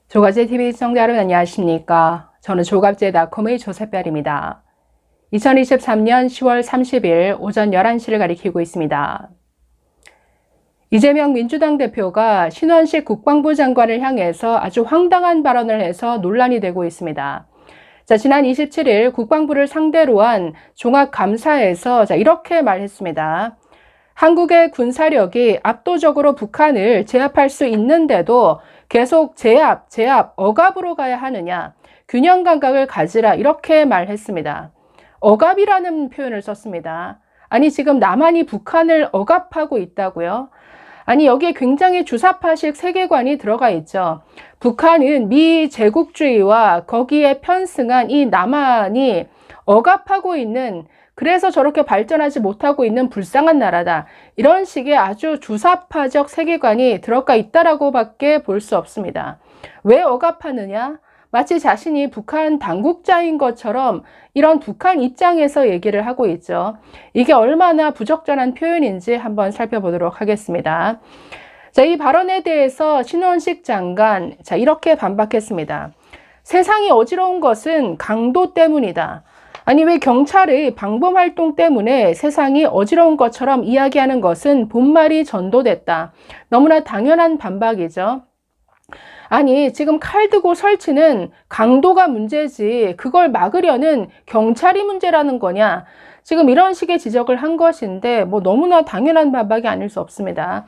조갑제TV 시청자 여러분 안녕하십니까? 저는 조갑제닷컴의 조세별입니다. 2023년 10월 30일 오전 11시를 가리키고 있습니다. 이재명 민주당 대표가 신원식 국방부 장관을 향해서 아주 황당한 발언을 해서 논란이 되고 있습니다. 지난 27일 국방부를 상대로 한 종합감사에서 이렇게 말했습니다. 한국의 군사력이 압도적으로 북한을 제압할 수 있는데도 계속 제압, 억압으로 가야 하느냐, 균형 감각을 가지라 이렇게 말했습니다. 억압이라는 표현을 썼습니다. 아니 지금 남한이 북한을 억압하고 있다고요? 아니 여기에 굉장히 주사파식 세계관이 들어가 있죠. 북한은 미 제국주의와 거기에 편승한 이 남한이 억압하고 있는, 그래서 저렇게 발전하지 못하고 있는 불쌍한 나라다. 이런 식의 아주 주사파적 세계관이 들어가 있다라고 밖에 볼 수 없습니다. 왜 억압하느냐? 마치 자신이 북한 당국자인 것처럼 이런 북한 입장에서 얘기를 하고 있죠. 이게 얼마나 부적절한 표현인지 한번 살펴보도록 하겠습니다. 이 발언에 대해서 신원식 장관, 이렇게 반박했습니다. 세상이 어지러운 것은 강도 때문이다. 아니 왜 경찰의 방범활동 때문에 세상이 어지러운 것처럼 이야기하는 것은 본말이 전도됐다. 너무나 당연한 반박이죠. 아니 지금 칼 들고 설치는 강도가 문제지 그걸 막으려는 경찰이 문제라는 거냐. 지금 이런 식의 지적을 한 것인데 너무나 당연한 반박이 아닐 수 없습니다.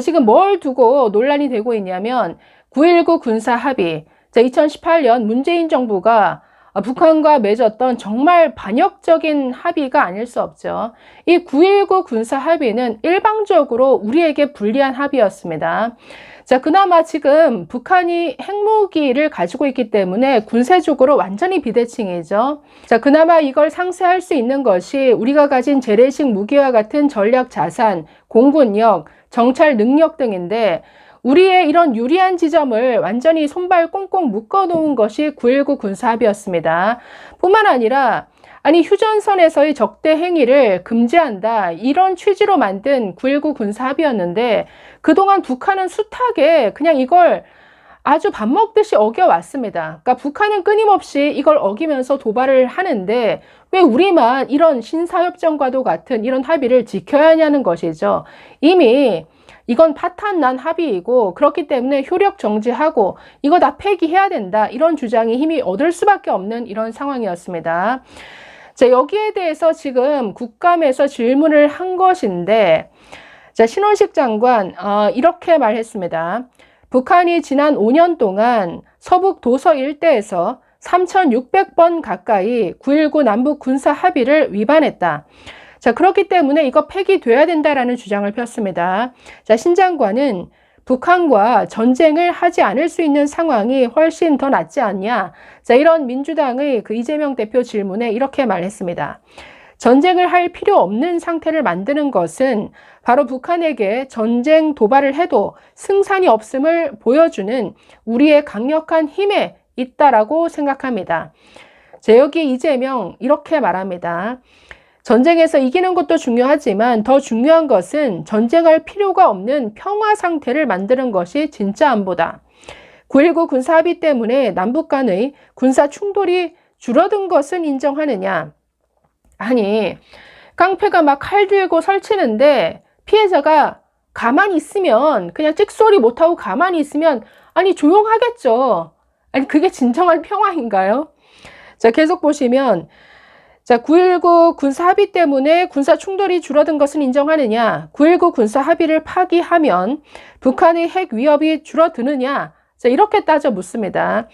지금 뭘 두고 논란이 되고 있냐면 9.19 군사 합의. 2018년 문재인 정부가 북한과 맺었던 정말 반역적인 합의가 아닐 수 없죠. 이 9.19 군사 합의는 일방적으로 우리에게 불리한 합의였습니다. 그나마 지금 북한이 핵무기를 가지고 있기 때문에 군사적으로 완전히 비대칭이죠. 그나마 이걸 상쇄할 수 있는 것이 우리가 가진 재래식 무기와 같은 전략 자산, 공군력, 정찰 능력 등인데 우리의 이런 유리한 지점을 완전히 손발 꽁꽁 묶어 놓은 것이 9.19 군사합의였습니다. 뿐만 아니라 휴전선에서의 적대 행위를 금지한다. 이런 취지로 만든 9.19 군사합의였는데 그동안 북한은 숱하게 그냥 이걸 아주 밥 먹듯이 어겨왔습니다. 그러니까 북한은 끊임없이 이걸 어기면서 도발을 하는데 왜 우리만 이런 신사협정과도 같은 이런 합의를 지켜야 하냐는 것이죠. 이미 이건 파탄난 합의이고 그렇기 때문에 효력 정지하고 이거 다 폐기해야 된다. 이런 주장이 힘이 얻을 수밖에 없는 이런 상황이었습니다. 여기에 대해서 지금 국감에서 질문을 한 것인데 신원식 장관 이렇게 말했습니다. 북한이 지난 5년 동안 서북 도서 일대에서 3,600번 가까이 9.19 남북 군사 합의를 위반했다. 그렇기 때문에 이거 폐기돼야 된다라는 주장을 폈습니다. 신 장관은 북한과 전쟁을 하지 않을 수 있는 상황이 훨씬 더 낫지 않냐. 이런 민주당의 이재명 대표 질문에 이렇게 말했습니다. 전쟁을 할 필요 없는 상태를 만드는 것은 바로 북한에게 전쟁 도발을 해도 승산이 없음을 보여주는 우리의 강력한 힘에 있다라고 생각합니다. 여기 이재명 이렇게 말합니다. 전쟁에서 이기는 것도 중요하지만 더 중요한 것은 전쟁할 필요가 없는 평화 상태를 만드는 것이 진짜 안보다. 9.19 군사합의 때문에 남북 간의 군사 충돌이 줄어든 것은 인정하느냐. 아니 깡패가 막 칼 들고 설치는데 피해자가 가만히 있으면 그냥 찍소리 못하고 가만히 있으면 조용하겠죠. 그게 진정한 평화인가요? 계속 보시면 9.19 군사 합의 때문에 군사 충돌이 줄어든 것은 인정하느냐? 9.19 군사 합의를 파기하면 북한의 핵 위협이 줄어드느냐? 이렇게 따져 묻습니다.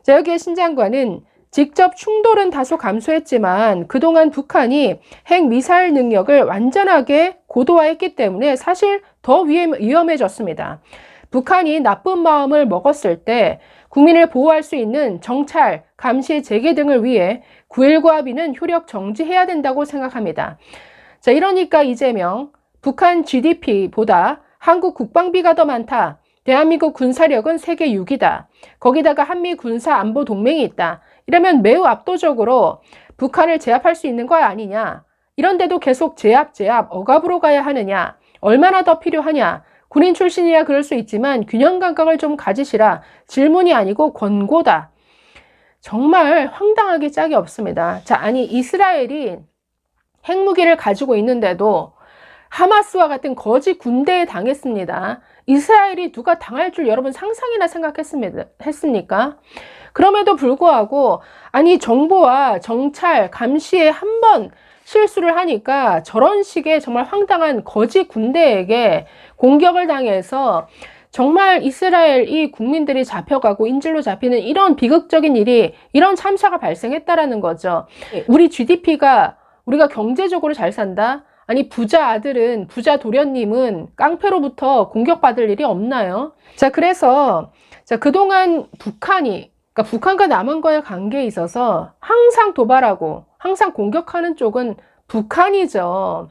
여기에 신 장관은 직접 충돌은 다소 감소했지만 그동안 북한이 핵 미사일 능력을 완전하게 고도화했기 때문에 사실 더 위험해졌습니다. 북한이 나쁜 마음을 먹었을 때 국민을 보호할 수 있는 정찰, 감시, 재개 등을 위해 9.19 합의는 효력 정지해야 된다고 생각합니다. 이러니까 이재명, 북한 GDP보다 한국 국방비가 더 많다. 대한민국 군사력은 세계 6위다. 거기다가 한미 군사 안보 동맹이 있다. 이러면 매우 압도적으로 북한을 제압할 수 있는 거 아니냐. 이런데도 계속 제압, 억압으로 가야 하느냐. 얼마나 더 필요하냐. 군인 출신이야 그럴 수 있지만 균형 감각을 좀 가지시라. 질문이 아니고 권고다. 정말 황당하게 짝이 없습니다. 자, 아니 이스라엘이 핵무기를 가지고 있는데도 하마스와 같은 거짓 군대에 당했습니다. 이스라엘이 누가 당할 줄 여러분 상상이나 했습니까? 그럼에도 불구하고 아니 정보와 정찰, 감시에 한 번 실수를 하니까 저런 식의 정말 황당한 거짓 군대에게 공격을 당해서 정말 이스라엘 이 국민들이 잡혀가고 인질로 잡히는 이런 비극적인 일이, 이런 참사가 발생했다라는 거죠. 우리 GDP가, 우리가 경제적으로 잘 산다? 아니 부자 아들은, 부자 도련님은 깡패로부터 공격받을 일이 없나요? 자, 그래서 자, 그동안 북한이, 그러니까 북한과 남한과의 관계에 있어서 항상 도발하고 항상 공격하는 쪽은 북한이죠.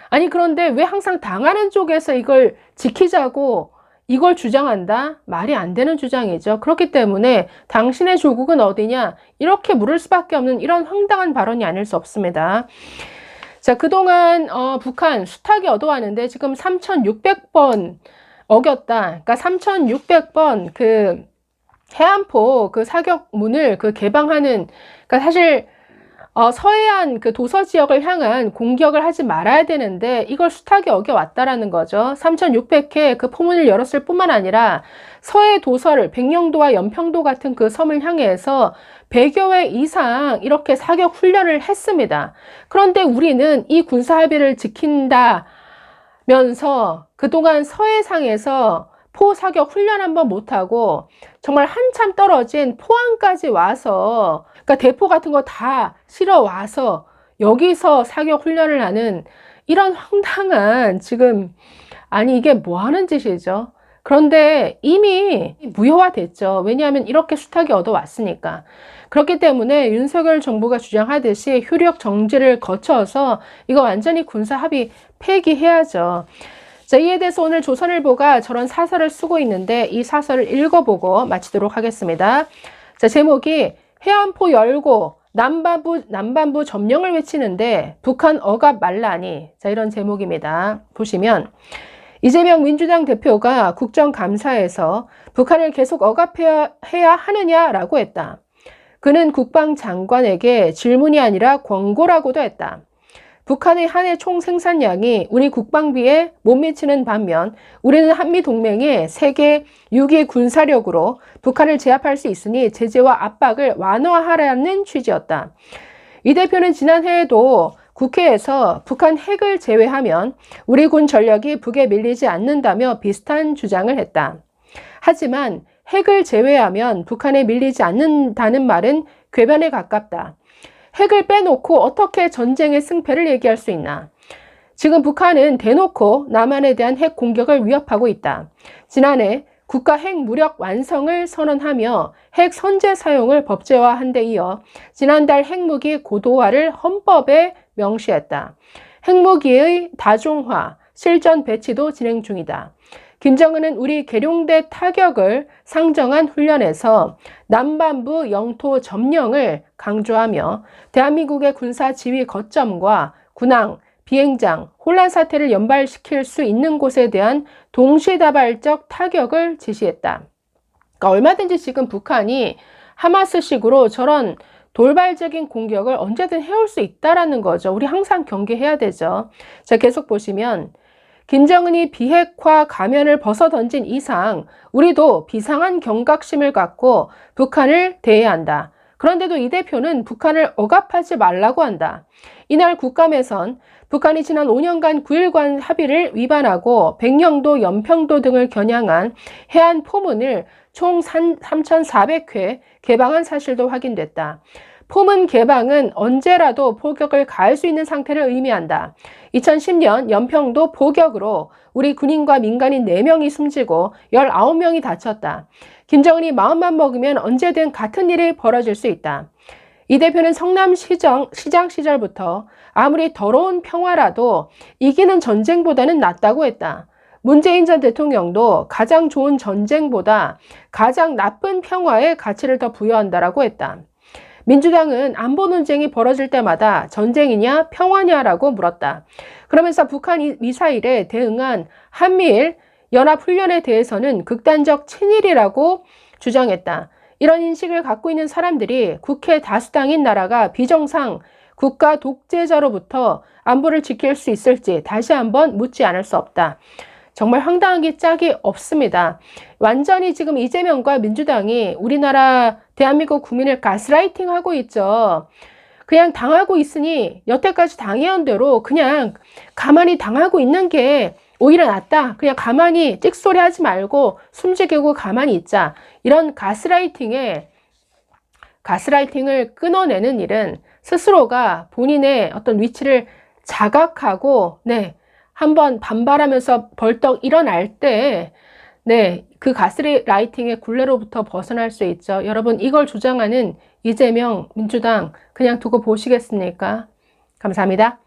아니 그런데 왜 항상 당하는 쪽에서 이걸 지키자고 이걸 주장한다? 말이 안 되는 주장이죠. 그렇기 때문에 당신의 조국은 어디냐? 이렇게 물을 수밖에 없는 이런 황당한 발언이 아닐 수 없습니다. 자, 그동안 북한 수탁이 얻어왔는데 지금 3,600번 어겼다. 그러니까 3,600번 그 해안포 그 사격문을 그 개방하는, 그러니까 사실 서해안 그 도서 지역을 향한 공격을 하지 말아야 되는데 이걸 수탁이 어겨왔다라는 거죠. 3,600회 그 포문을 열었을 뿐만 아니라 서해 도서를 백령도와 연평도 같은 그 섬을 향해서 100여 회 이상 이렇게 사격 훈련을 했습니다. 그런데 우리는 이 군사합의를 지킨다면서 그동안 서해상에서 포 사격 훈련 한번 못하고 정말 한참 떨어진 포항까지 와서, 그러니까 대포 같은 거 다 실어 와서 여기서 사격 훈련을 하는 이런 황당한, 지금 아니 이게 뭐 하는 짓이죠? 그런데 이미 무효화됐죠. 왜냐하면 이렇게 수탁이 얻어왔으니까. 그렇기 때문에 윤석열 정부가 주장하듯이 효력 정지를 거쳐서 이거 완전히 군사 합의 폐기해야죠. 자, 이에 대해서 오늘 조선일보가 저런 사설을 쓰고 있는데 이 사설을 읽어보고 마치도록 하겠습니다. 자, 제목이 해안포 열고 남반부 점령을 외치는데 북한 억압 말라니. 자, 이런 제목입니다. 보시면 이재명 민주당 대표가 국정감사에서 북한을 계속 억압해야 하느냐라고 했다. 그는 국방장관에게 질문이 아니라 권고라고도 했다. 북한의 한 해 총 생산량이 우리 국방비에 못 미치는 반면 우리는 한미동맹의 세계 6위 군사력으로 북한을 제압할 수 있으니 제재와 압박을 완화하라는 취지였다. 이 대표는 지난해에도 국회에서 북한 핵을 제외하면 우리 군 전력이 북에 밀리지 않는다며 비슷한 주장을 했다. 하지만 핵을 제외하면 북한에 밀리지 않는다는 말은 궤변에 가깝다. 핵을 빼놓고 어떻게 전쟁의 승패를 얘기할 수 있나? 지금 북한은 대놓고 남한에 대한 핵 공격을 위협하고 있다. 지난해 국가 핵 무력 완성을 선언하며 핵 선제 사용을 법제화한 데 이어 지난달 핵무기 고도화를 헌법에 명시했다. 핵무기의 다종화, 실전 배치도 진행 중이다. 김정은은 우리 계룡대 타격을 상정한 훈련에서 남반부 영토 점령을 강조하며 대한민국의 군사 지휘 거점과 군항, 비행장, 혼란 사태를 연발시킬 수 있는 곳에 대한 동시다발적 타격을 지시했다. 그러니까 얼마든지 지금 북한이 하마스식으로 저런 돌발적인 공격을 언제든 해올 수 있다라는 거죠. 우리 항상 경계해야 되죠. 자, 계속 보시면 김정은이 비핵화 가면을 벗어던진 이상 우리도 비상한 경각심을 갖고 북한을 대해야 한다. 그런데도 이 대표는 북한을 억압하지 말라고 한다. 이날 국감에선 북한이 지난 5년간 9일간 합의를 위반하고 백령도, 연평도 등을 겨냥한 해안 포문을 총 3,400회 개방한 사실도 확인됐다. 포문 개방은 언제라도 포격을 가할 수 있는 상태를 의미한다. 2010년 연평도 포격으로 우리 군인과 민간인 4명이 숨지고 19명이 다쳤다. 김정은이 마음만 먹으면 언제든 같은 일이 벌어질 수 있다. 이 대표는 성남시장 시절부터 아무리 더러운 평화라도 이기는 전쟁보다는 낫다고 했다. 문재인 전 대통령도 가장 좋은 전쟁보다 가장 나쁜 평화에 가치를 더 부여한다라고 했다. 민주당은 안보 논쟁이 벌어질 때마다 전쟁이냐 평화냐라고 물었다. 그러면서 북한 미사일에 대응한 한미일 연합훈련에 대해서는 극단적 친일이라고 주장했다. 이런 인식을 갖고 있는 사람들이 국회 다수당인 나라가 비정상 국가 독재자로부터 안보를 지킬 수 있을지 다시 한번 묻지 않을 수 없다. 정말 황당한 게 짝이 없습니다. 완전히 지금 이재명과 민주당이 우리나라 대한민국 국민을 가스라이팅하고 있죠. 그냥 당하고 있으니 여태까지 당해온 대로 그냥 가만히 당하고 있는 게 오히려 낫다. 그냥 가만히 찍소리 하지 말고 숨죽이고 가만히 있자. 이런 가스라이팅을 끊어내는 일은 스스로가 본인의 어떤 위치를 자각하고 한번 반발하면서 벌떡 일어날 때 그 가스라이팅의 굴레로부터 벗어날 수 있죠. 여러분, 이걸 주장하는 이재명 민주당 그냥 두고 보시겠습니까? 감사합니다.